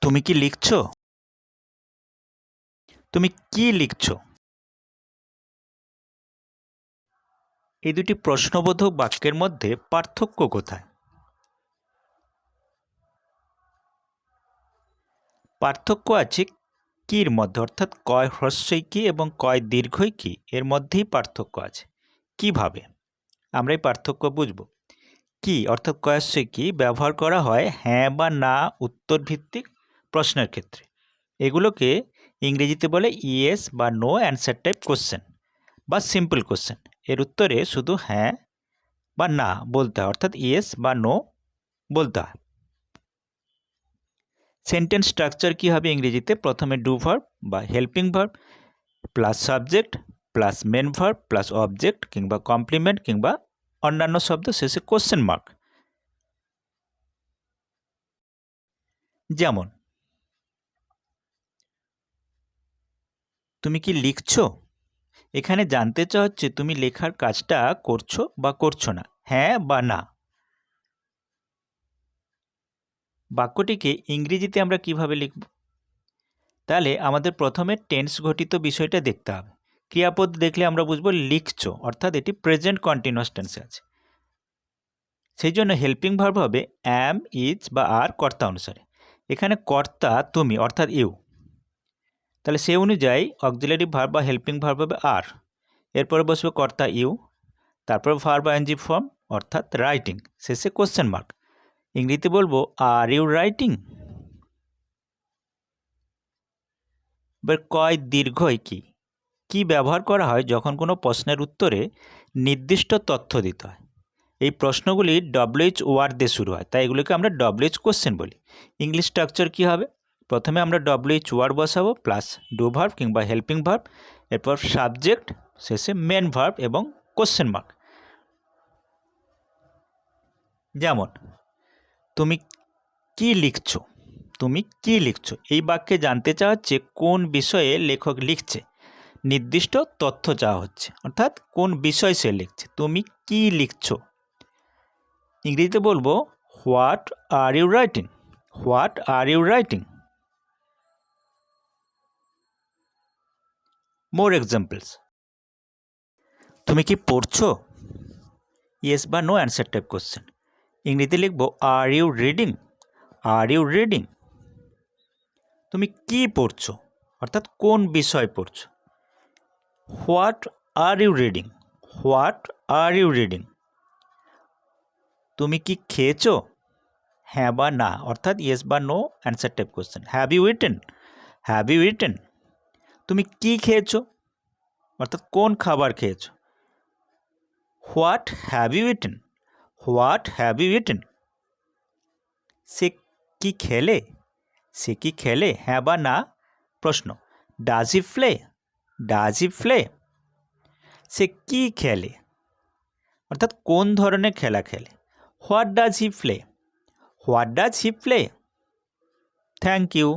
তুমি কি লিখছো? তুমি কি লিখছো? এই দুটি প্রশ্নবোধক বাক্যের মধ্যে পার্থক্য কোথায়? পার্থক্য আছে কির মধ্যে, অর্থাৎ কয় হ্রস্বই কি এবং কয় দীর্ঘই কি, এর মধ্যেই পার্থক্য আছে। কিভাবে আমরা এই পার্থক্য বুঝব? কি অর্থাৎ কয়াশ্রয় কি ব্যবহার করা হয় হ্যাঁ বা না উত্তর ভিত্তিক প্রশ্নের ক্ষেত্রে। এগুলোকে ইংরেজিতে বলে ইয়েস বা নো অ্যান্সার টাইপ কোশ্চেন বা সিম্পল কোশ্চেন। এর উত্তরে শুধু হ্যাঁ বা না বলতে হয়, অর্থাৎ ইয়েস বা নো বলতে হয়। সেন্টেন্স স্ট্রাকচার কী হবে ইংরেজিতে? প্রথমে ডু ভার্ব বা helping verb plus subject plus main verb plus object কিংবা কমপ্লিমেন্ট কিংবা অন্যান্য শব্দ, শেষে কোশ্চেন মার্ক। যেমন তুমি কি লিখছো? এখানে জানতে চাওয়া হচ্ছে তুমি লেখার কাজটা করছো বা করছো না, হ্যাঁ বা না। বাক্যটিকে ইংরেজিতে আমরা কিভাবে লিখব? তাহলে আমাদের প্রথমে টেন্স ঘটিত বিষয়টা দেখতে হবে। ক্রিয়াপদ দেখলে আমরা বুঝবো লিখছো, অর্থাৎ এটি প্রেজেন্ট কন্টিনিউয়াস টেন্সে আছে। সেই জন্য হেল্পিং ভার্ব হবে অ্যাম, ইজ বা আর কর্তা অনুসারে। এখানে কর্তা তুমি, অর্থাৎ ইউ। তাহলে সেই অনুযায়ী অক্সিলারি ভার্ব বা হেল্পিং ভার্ব হবে আর, এরপরে বসবে কর্তা ইউ, তারপর ভার্ব আইএনজি ফর্ম অর্থাৎ রাইটিং, শেষে কোশ্চেন মার্ক। ইংরেজিতে বলবো আর ইউ রাইটিং। এবার কয় দীর্ঘই কি? কি ব্যবহার করা হয় যখন কোনো প্রশ্নের উত্তরে নির্দিষ্ট তথ্য দিতে হয়? এই প্রশ্নগুলি ডব্লিউএইচ ওয়ার্ড দিয়ে শুরু হয়, তাই এগুলোকে আমরা ডব্লিউএইচ কোশ্চেন বলি। ইংলিশ স্ট্রাকচার কী হবে? প্রথমে আমরা ডব্লিউএইচ ওয়ার্ড বসাবো প্লাস ডু ভার্ব কিংবা হেল্পিং ভার্ব, এরপর সাবজেক্ট, শেষে মেন ভার্ব এবং কোশ্চেন মার্ক। যেমন তুমি কি লিখছো? তুমি কি লিখছো এই বাক্যে জানতে চাওয়া হচ্ছে কোন বিষয়ে লেখক লিখছে, নির্দিষ্ট তথ্য চাওয়া হচ্ছে, অর্থাৎ কোন বিষয় সে লিখছে। তুমি কি লিখছো? ইংরেজিতে বলবো what are you writing. What are you writing. More examples. তুমি কি পড়ছো? ইয়েস বা নো অ্যান্সার টাইপ কোশ্চেন। ইংরেজিতে লিখবো are you reading. Are you reading. তুমি কি পড়ছো, অর্থাৎ কোন বিষয় পড়ছো। What are you reading. What are you reading. তুমি কি খেয়েছো? হ্যাঁ বা না, অর্থাৎ ইয়েস বা no answer type question. Have you eaten. Have you eaten. তুমি কি খেয়েছো, অর্থাৎ কোন খাবার খেয়েছো। What have you eaten. What have you eaten. সে কি খেলে? সে কি খেলে, হ্যাঁ বা না প্রশ্ন। Does he play. Does he play. সে কি খেলে, অর্থাৎ কোন ধরনের খেলা খেলে। What does he play. What does he play. Thank you.